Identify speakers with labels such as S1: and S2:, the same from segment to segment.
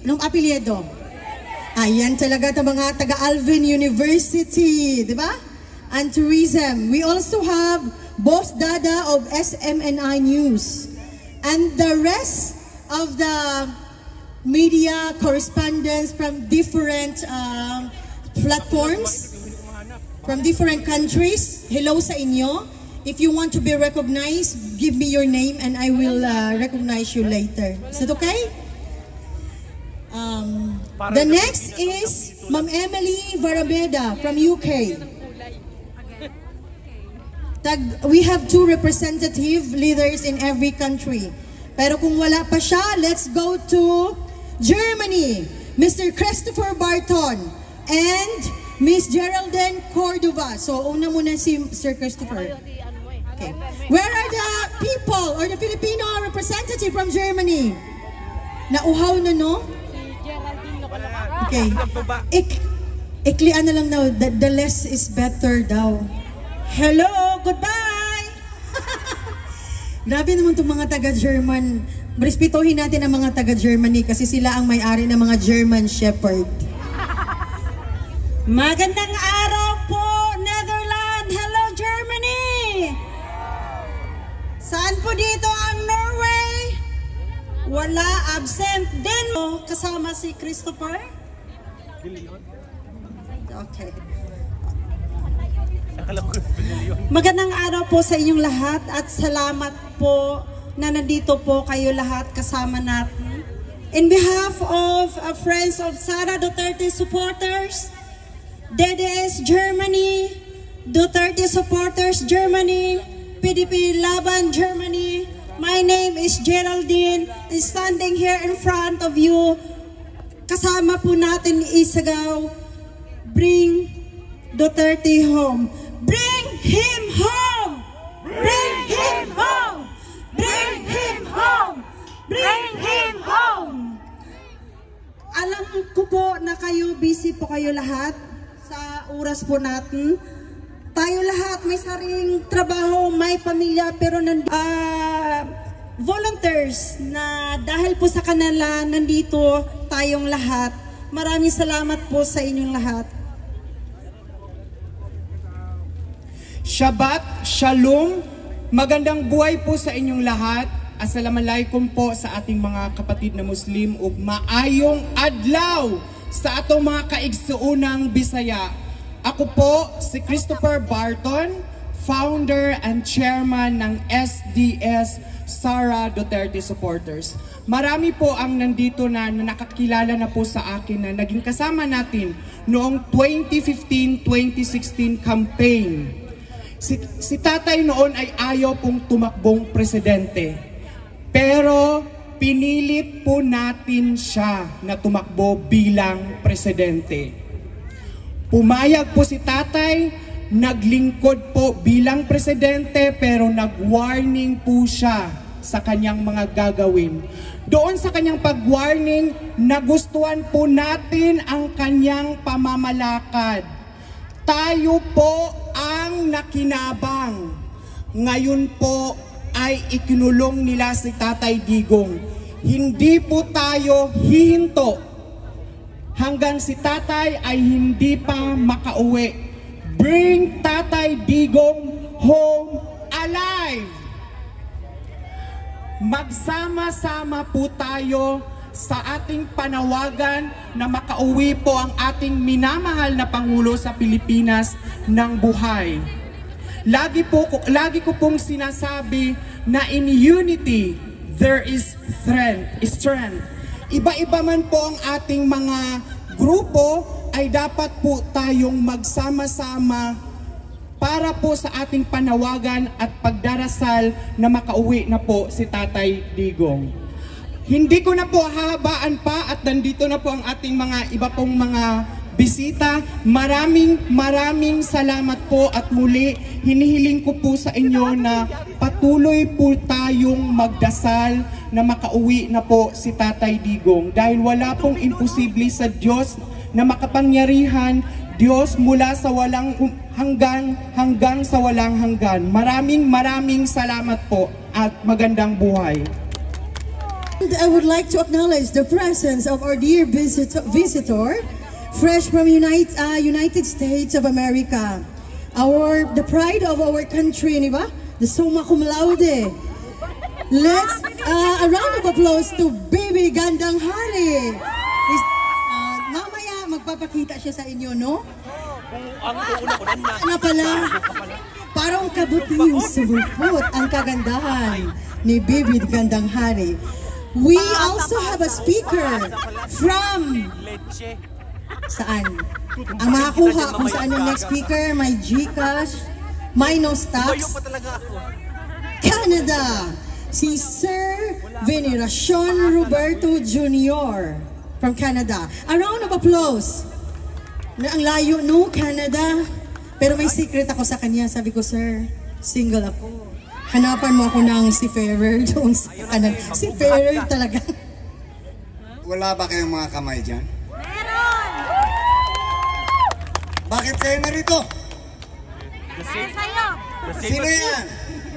S1: Anong apelyido? Ayan talaga ng mga taga-Alvin University, di ba? And tourism. We also have Boss Dada of SMNI News. And the rest of the media correspondents from different platforms, from different countries. Hello sa inyo. If you want to be recognized, give me your name and I will recognize you later. Is that okay? The next is Ma'am Emily Varameda from UK. We have 2 representative leaders in every country. Pero kung wala pa siya, let's go to Germany. Mr. Christopher Barton and Miss Geraldine Cordova. So, una muna si Mr. Christopher. Okay. Where are the people or the Filipino representative from Germany? Nauhaw na, no? Okay. Iklian na lang daw. The less is better daw. Hello! Goodbye! Grabe naman itong mga taga-German. Respetuhin natin ang mga taga-Germany kasi sila ang may-ari ng mga German Shepherd. Magandang araw po, Netherlands! Hello, Germany! Saan po dito ang Norway? Wala, absent din. Kasama si Christopher? Okay. Magandang araw po sa inyong lahat at salamat po na nandito po kayo lahat kasama natin. In behalf of Friends of Sara Duterte supporters, DDS Germany, Duterte supporters Germany, PDP Laban Germany, my name is Geraldine, standing here in front of you. Kasama po natin isagaw, bring Duterte home. Bring him home! Bring him home! Bring him home! Bring him home! Alam ko po na kayo, busy po kayo lahat sa oras po natin. Tayo lahat may sariling trabaho, may pamilya, pero volunteers na dahil po sa kanila nandito tayong lahat. Maraming salamat po sa inyong lahat.
S2: Shabbat Shalom, magandang buhay po sa inyong lahat. Assalamualaikum po sa ating mga kapatid na Muslim ug maayong adlaw sa atong mga kaigsuunang Bisaya. Ako po si Christopher Barton, founder and chairman ng SDS Sara Duterte Supporters. Marami po ang nandito na nakakilala na po sa akin na naging kasama natin noong 2015-2016 campaign. Si tatay noon ay ayaw pong tumakbong presidente. Pero pinilit po natin siya na tumakbo bilang presidente. Pumayag po si tatay, naglingkod po bilang presidente pero nag-warning po siya sa kanyang mga gagawin. Doon sa kanyang pag-warning, nagustuhan po natin ang kanyang pamamalakad. Tayo po ang nakinabang. Ngayon po ay ikinulong nila si Tatay Digong. Hindi po tayo hihinto hanggang si Tatay ay hindi pa makauwi. Bring Tatay Digong home alive! Magsama-sama po tayo sa ating panawagan na makauwi po ang ating minamahal na Pangulo sa Pilipinas ng buhay. Lagi ko pong sinasabi na in unity, there is strength. Iba-iba man po ang ating mga grupo, ay dapat po tayong magsama-sama para po sa ating panawagan at pagdarasal na makauwi na po si Tatay Digong. Hindi ko na po hahabaan pa at nandito na po ang ating mga iba pong mga bisita. Maraming salamat po at muli hinihiling ko po sa inyo na patuloy po tayong magdasal na makauwi na po si Tatay Digong. Dahil wala pong imposible sa Diyos na makapangyarihan, Diyos mula sa walang hanggang sa walang hanggan. Maraming salamat po at magandang buhay.
S3: And I would like to acknowledge the presence of our dear visitor fresh from United States of America. The pride of our country, di ba? The summa cum laude. Let's, a round of applause to Baby Gandang Hari. Mamaya, magpapakita siya sa inyo, no? Ano pala? Parang kabuting sumulpot ang kagandahan ni Baby Gandang Hari. We also have a speaker from... Saan? Ang makakuha kung saan yung next speaker, may GCash, may no stocks. Canada, si Sir Veneracion Roberto Jr. from Canada. A round of applause. Ang layo, no, Canada. Pero may secret ako sa kanya. Sabi ko, sir, single ako. Hanapan mo ako ng seafarer doon sa kanan. Seafarer talaga.
S4: Wala ba kayong mga kamay dyan? Bakit kayo narito?
S5: Sa'yo!
S4: Sino yan?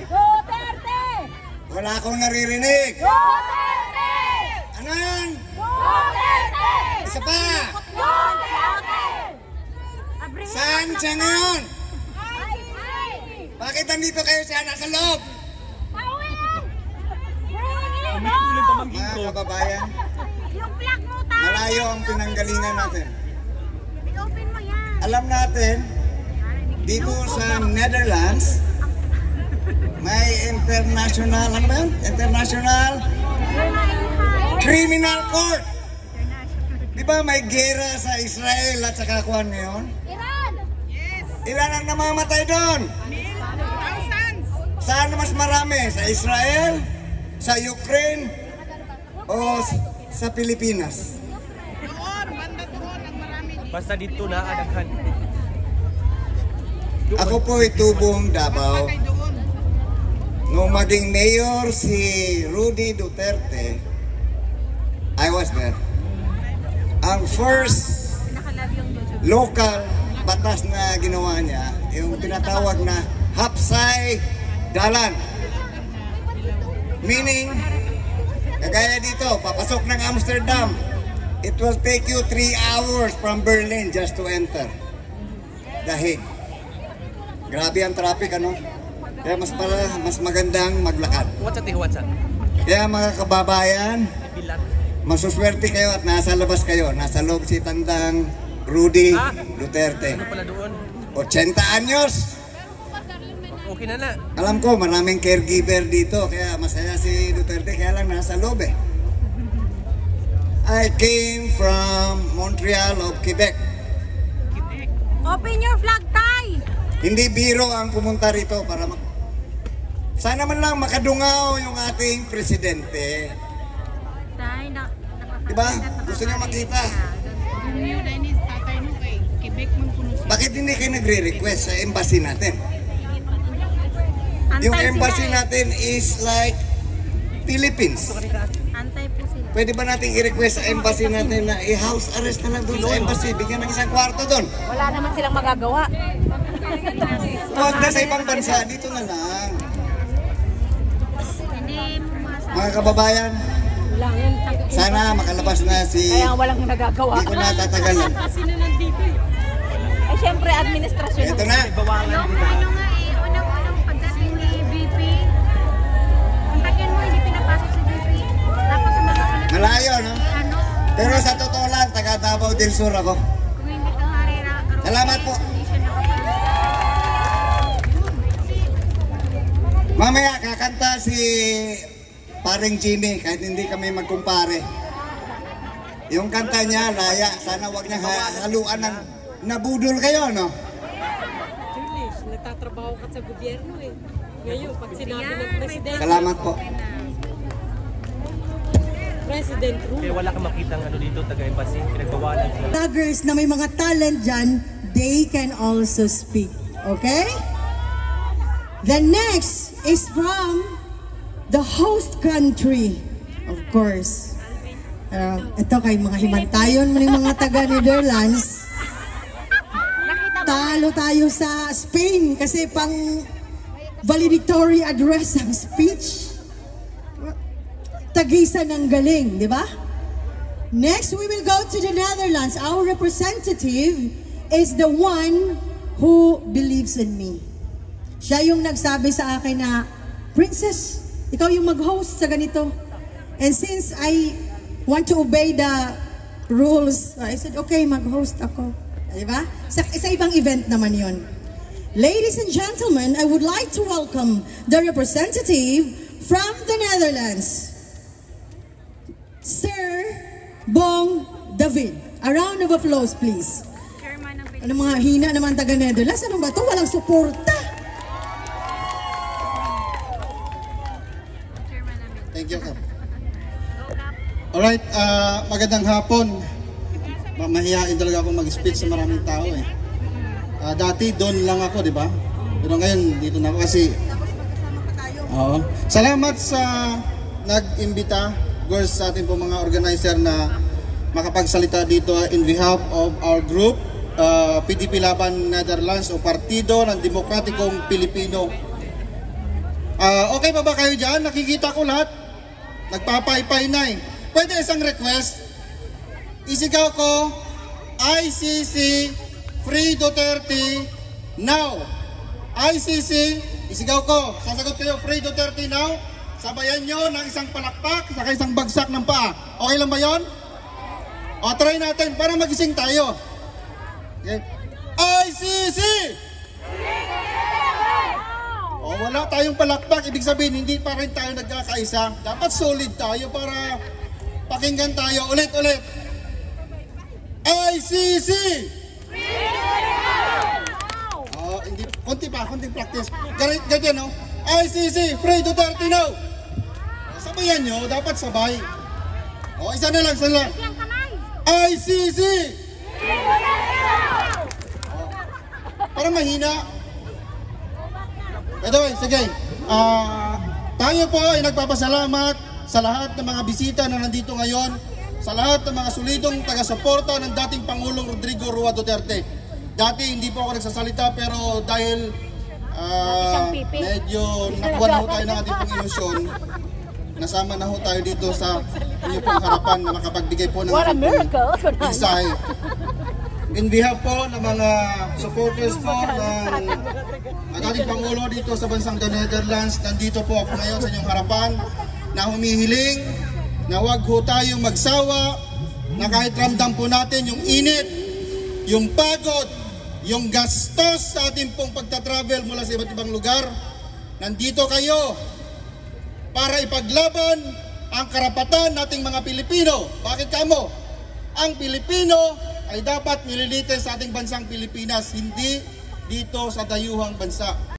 S5: Duterte!
S4: Wala akong naririnig.
S5: Duterte!
S4: Ano yan?
S5: Duterte!
S4: Isa pa!
S5: Duterte!
S4: Saan siya ngayon? Bakit nandito kayo siya nasa loob? Mga kababayan,
S5: Yung flag mo tayo!
S4: malayo ang pinanggalingan natin.
S5: I-open mo yan!
S4: Alam natin, dito sa Netherlands, may international, ano ba yun? International Criminal Court. Di ba may gera sa Israel at saka kuwan ngayon?
S5: Iran!
S4: Ilan ang namamatay doon? Saan mas marami? Sa Israel? Sa Ukraine? O sa Pilipinas?
S6: Basta dito na adaghan.
S4: Ako po itubong Davao. Nung maging mayor si Rudy Duterte, I was there. Ang first local batas na ginawa niya, yung tinatawag na Hapsay Dalan. Meaning, kagaya dito, papasok ng Amsterdam, it will take you 3 hours from Berlin just to enter The Hague. Grabe ang traffic, ano? Kaya mas magandang maglakad.
S6: What's that?
S4: Kaya mga kababayan,
S6: Bilat.
S4: masuswerte kayo at nasa labas kayo. Nasa loob si Tandang Rudy Duterte.
S6: Ano pala doon?
S4: 80 anyos!
S6: Okay na na.
S4: Alam ko, maraming caregiver dito, kaya masaya si Duterte, kaya lang nasa loob eh. I came from Montreal of Quebec.
S5: Open your flag, Tay!
S4: Hindi biro ang pumunta rito para sana man lang makadungaw yung ating presidente.
S5: Tay,
S4: Diba? Gusto niyo makita? Bakit hindi kayo nagre-request sa embassy natin? Yung embassy natin is like Philippines.
S5: Antay po sila.
S4: Pwede ba natin i-request sa embassy natin na i-house arrest na lang doon sa embassy? Bigyan ng isang kwarto doon.
S5: Wala naman silang magagawa.
S4: Huwag na sa ibang bansa, dito na lang.
S5: Hindi mo masabi.
S4: Mga kababayan,
S5: Wala yan.
S4: sana makalabas na si...
S5: Kaya walang nagagawa.
S4: Hindi ko natatagalan.
S5: Eh, syempre, administrasyon.
S4: Ito na.
S5: Ano nga eh, unang-unang pagdating ni BP, kontakin mo, hindi pinapasok si BP. Tapos sumasunod.
S4: Malayo, no?
S5: Ano,
S4: Pero sa totoo lang, taga Davao del Sur ako.
S5: kung hindi ka harira.
S4: Salamat po.
S5: Hindi siya nakapasok.
S4: Mamaya kakanta si paring Jimmy kahit hindi kami magkumpare. Yung kanta niya, laya, sana wag niya haluan ng nabudol kayo, no?
S7: Julius, nagtatrabaho ka sa gobyerno eh. Ngayon, pag sinabi ng presidente,
S4: Salamat po.
S7: President
S6: Kaya
S7: rule.
S6: wala kang makitang ano dito, taga-embassy. Pinagbawalan sila.
S3: Vloggers na may mga talent dyan, they can also speak. Okay? The next is from the host country, of course. Ito kay mga himantayon mo ng mga taga-Netherlands. Talo tayo sa Spain kasi pang valedictory address ang speech. tagisan ng galing, di ba? Next, we will go to the Netherlands. Our representative is the one who believes in me. Siya yung nagsabi sa akin na, Princess, ikaw yung mag-host sa ganito. And since I want to obey the rules, I said, okay, mag-host ako. Diba? Sa ibang event naman yon. Ladies and gentlemen, I would like to welcome the representative from the Netherlands, Sir Bong David. A round of applause, please.
S5: Chairman ng
S3: Ano mga hina naman taga-Netherlands? Ano ba ito? Walang suporta.
S5: Chairman namin.
S8: Thank you, Kap.
S5: Go, Kap.
S8: Alright, magandang hapon. Mahihain talaga ako mag-speech sa maraming tao eh. Dati doon lang ako, di ba? Pero ngayon, dito na ako kasi... Oo. Salamat sa nag-imbita, girls, sa ating po mga organizer na makapagsalita dito in behalf of our group, PDP Laban Netherlands o Partido ng Demokratikong Pilipino. Okay pa ba kayo dyan? Nakikita ko lahat. Nagpapaypay na eh. Pwede isang request? Isigaw ko, ICC Free Duterte now. ICC, isigaw ko, sasagot kayo, Free Duterte now. Sabayan nyo ng isang palakpak, saka isang bagsak ng paa. Okay lang ba yun? O, try natin para magising tayo. Okay. ICC! O, wala tayong palakpak. Ibig sabihin, hindi pa rin tayo nagkakaisa. Dapat solid tayo para pakinggan tayo. Ulit. ICC! Oh, hindi, konting practice. Ganyan, no? ICC, Free Duterte now! Sabayan nyo, dapat sabay. O, isa na lang.
S5: Siyang kamay.
S8: ICC! Para mahina. Anyway, sige. Tayo po ay nagpapasalamat sa lahat ng mga bisita na nandito ngayon, sa lahat ng mga solidong taga-suporta ng dating Pangulong Rodrigo Roa Duterte. Dati hindi po ako nagsasalita pero dahil medyo nakuha na ho tayo ng ating pong ilusyon, nasama na ho tayo dito sa inyo pong harapan na makapagbigay po ng ating pong mensahe. In behalf po ng mga supporters po ng ating Pangulo dito sa bansang The Netherlands, nandito po ako ngayon sa inyong harapan na humihiling na huwag ho tayong magsawa, na kahit ramdam po natin yung init, yung pagod, yung gastos sa ating pong pagta-travel mula sa iba't ibang lugar, nandito kayo para ipaglaban ang karapatan nating mga Pilipino. Bakit kamo? Ang Pilipino ay dapat nililitis sa ating bansang Pilipinas, hindi dito sa dayuhang bansa.